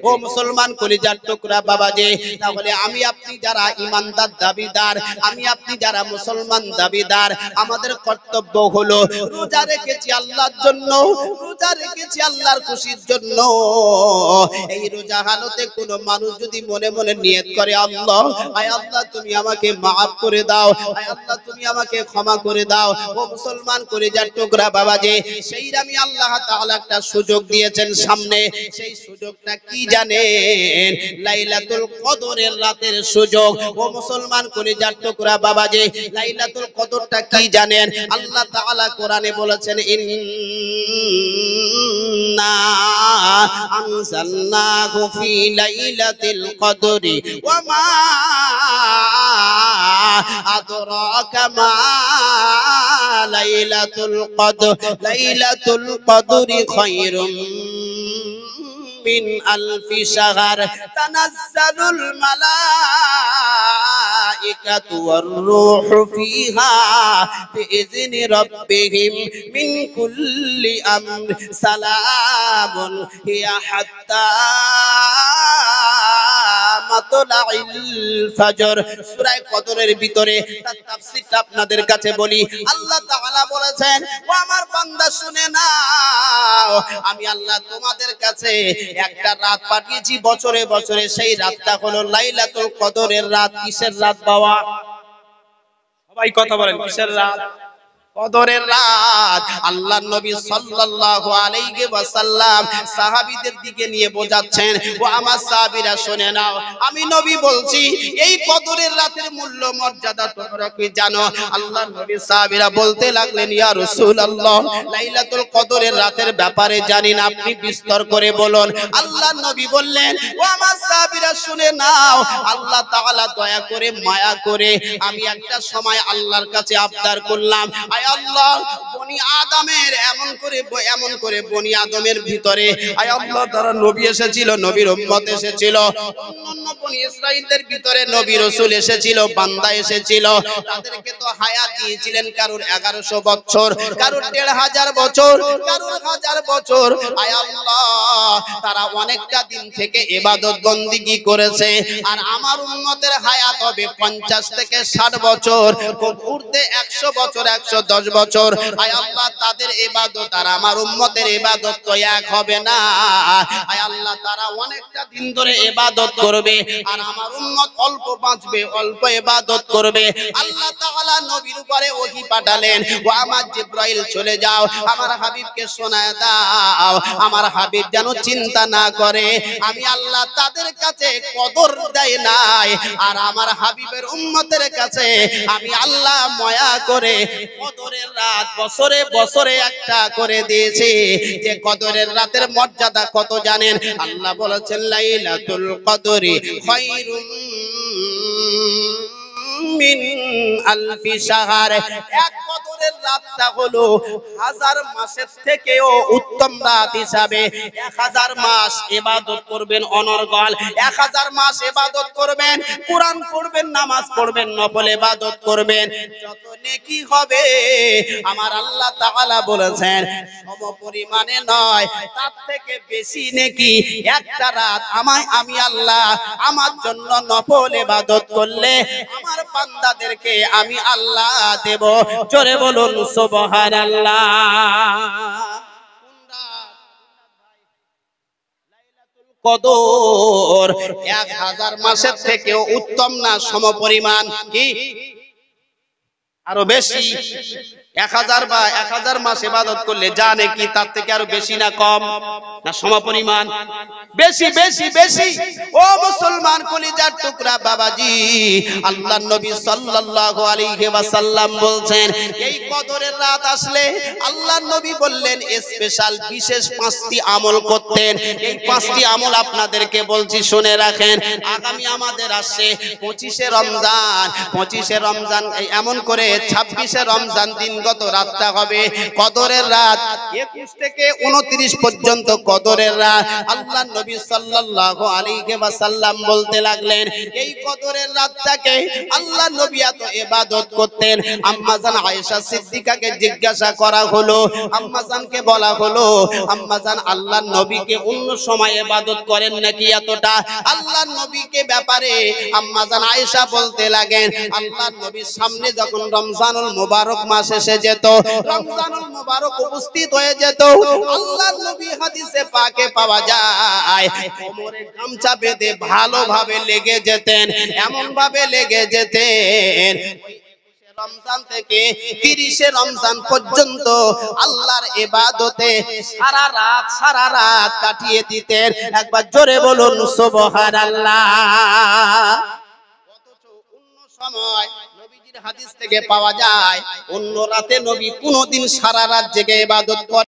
ও মুসলমান কলিজার টুকরা বাবাজি, তাহলে আমি আপনি যারা ইমানদার দাবিদার, আমি আপনি যারা মুসলমান দাবিদার, আমাদের কর্তব্য হলো রোজা রেখেছি আল্লাহর জন্য, রোজা রেখেছি আল্লাহর খুশির জন্য। এই রোজা হালতে কোন মানুষ যদি মনে মনে নিয়ত করে, আল্লাহ আয় আল্লাহ তুমি আমাকে মাফ করে দাও, আয় আল্লাহ তুমি আমাকে ক্ষমা করে দাও, ও মুসলমান কলিজার টুকরা বাবাজি, সেই আমি আল্লাহ তাআলা একটা সুযোগ দিয়েছেন সামনে। সেই সুযোগটা কি জানেন? লাইলাতুল কদরের রাতের সুযোগ। ও মুসলমান কলিজার টুকরা বাবাজি, লাইলাতুল কদরটা কি জানেন? আল্লাহ তাআলা কোরআনে বলেছেন, ইন্না আনজালনাহু ফি লাইলাতিল কদরি ওয়া মা আদরাকা মা লাইলাতুল কদর লাইলাতুল কদরি খায়রুম মিন আলফি শাহর তানাজ্জালুল মালাইকাতু ওয়ার রূহু ফিহা বিইذনি রাব্বিহিম মিন কুল্লি আমর সালামুন হিয়া হাত্তা মাতলাইল ফজর। সূরা কদরের ভিতরে তার তাফসীরটা আপনাদের কাছে বলি। আল্লাহ তাআলা বলেছেন, ও আমার বান্দা শুনে নাও, আমি আল্লাহ তোমাদের কাছে একটা রাত পাঠিয়েছি বছরে বছরে, সেই রাতটা হলো লাইলাতুল কদরের রাত। কিসের রাত বাবা? সবাই কথা বলেন, কিসের রাত? কদরের রাত। আল্লাহর নবী সাল্লাল্লাহু আলাইহি ওয়াসাল্লাম সাহাবীদের দিকে নিয়ে বোঝাচ্ছেন, ও আমার সাহাবীরা শুনে নাও, আমি নবী বলছি এই কদরের রাতের মূল্য মর্যাদা তোমরা কি জানো? আল্লাহর নবী সাহাবীরা বলতে লাগলেন, ইয়া রাসূলুল্লাহ, লাইলাতুল কদরের রাতের ব্যাপারে জানি না, আপনি বিস্তার করে বলুন। আল্লাহর নবী বললেন, ও আমার সাহাবীরা শুনে নাও, আল্লাহ তাআলা দয়া করে মায়া করে আমি একটা সময় আল্লাহর কাছে আবদার করলাম, আল্লাহ বনি আদমের এমন করে বনি আদমের ভিতরে আয় আল্লাহ তারা নবী এসেছিল, নবীর উম্মত এসেছিল, অন্যান্য বনি ইসরাইলদের ভিতরে নবী রাসূল এসেছিল, বান্দা এসেছিল, তাদেরকে তো হায়াত দিয়েছিলেন কারোর 1100 বছর, কারোর 1500 বছর, কারোর 1000 বছর। আয় আল্লাহ তারা অনেকটা দিন থেকে ইবাদত বন্দেগী করেছে, আর আমার উম্মতের হায়াত হবে 50 থেকে 60 বছর, উর্ধে 100 বছর, 110 বছর। আয় আল্লাহ তাদের ইবাদত আর আমার উম্মতের ইবাদত তো এক হবে না। আয় আল্লাহ তারা অনেকটা দিন ধরে ইবাদত করবে, আর আমার উম্মত অল্প বাঁচবে, অল্প ইবাদত করবে। আল্লাহ তাআলা নবীর উপরে ওহী পাঠালেন, ও আমার জিবরাইল চলে যাও, আমার হাবিবকে শোনায় দাও, আমার হাবিব যেন চিন্তা না করে, আমি আল্লাহ তাদের কাছে কদর দেয় নাই, আর আমার হাবিবের উম্মতের কাছে আমি আল্লাহ মায়া করে কদরের রাত বছরে বছরে একটা করে দিয়েছি। যে কদরের রাতের মর্যাদা কত জানেন? আল্লাহ বলেছেন, লাইলাতুল কদরি খায়রুম মিন আলফি শাহর। এক কদরের রাতটা হলো 1000 মাসের থেকেও উত্তম রাত হিসাবে। 1000 মাস ইবাদত করবেন অনর্গল, 1000 মাস ইবাদত করবেন, কুরআন পড়বেন, নামাজ পড়বেন, নফল ইবাদত করবেন, যত নেকি হবে আমার আল্লাহ তাআলা বলেছেন সম পরিমাণে নয়, তার থেকে বেশি নেকি একটা রাত আমি আল্লাহ আমার জন্য নফল ইবাদত করলে আমার বান্দাদেরকে আমি আল্লাহ দেব। জোরে বলুন সুবহানাল্লাহ। কদর 1000 মাসের থেকেও উত্তম না সমপরিমাণ? কি আরো বেশি? 1000 মাস ইবাদত করলে যা নেকি তার থেকে আরো বেশি না কম না সমপরিমাণ? বেশি বেশি বেশি। ও মুসলমান কলিজার টুকরা বাবাজি, আল্লাহর নবী সাল্লাল্লাহু আলাইহি ওয়াসাল্লাম বলছেন, এই কদরের রাত আসলে আল্লাহর নবী বললেন স্পেশাল বিশেষ 5টি আমল করতেন। এই 5টি আমল আপনাদেরকে বলছি, শুনে রাখেন। আগামী আমাদের আসছে 25শে রমজান, 25শে রমজান, এমন করে 26শে রমজান দিন দিনগত রাতটা হবে কদরের রাত। 21 থেকে 29 পর্যন্ত কদরের রাত। আল্লাহর নবী সাল্লাল্লাহু আলাইহি ওয়াসাল্লাম বলতে লাগলেন, এই কদরের রাতটাকে আল্লাহর নবী এত ইবাদত করতেন। আম্মা জান আয়েশা সিদ্দিকাকে জিজ্ঞাসা করা হলো, আম্মা জানকে বলা হলো, আম্মা জান আল্লাহর নবীকে অন্য সময় ইবাদত করেন নাকি এতটা? আল্লাহর নবীকে ব্যাপারে আম্মা জান আয়েশা বলতে লাগেন, আল্লাহর নবীর সামনে যখন রমজানুল মুবারক মাস এসে যেত, রমজানুল মুবারক উপস্থিত হয়ে যেত, আল্লাহর নবী হাদিসে পাকে পাওয়া যায় কোমরে গামছা বেঁধে ভালোভাবে লেগে যেতেন, এমন ভাবে লেগে যেতেন রমজান থেকে 30 রমজান পর্যন্ত আল্লাহর ইবাদতে সারা রাত কাটিয়ে দিতেন। একবার জোরে বলুন সুবহানাল্লাহ। অথচ অন্য সময় নবীজির হাদিস থেকে পাওয়া যায় অন্য রাতে নবী কোনোদিন সারা রাত জেগে ইবাদত করে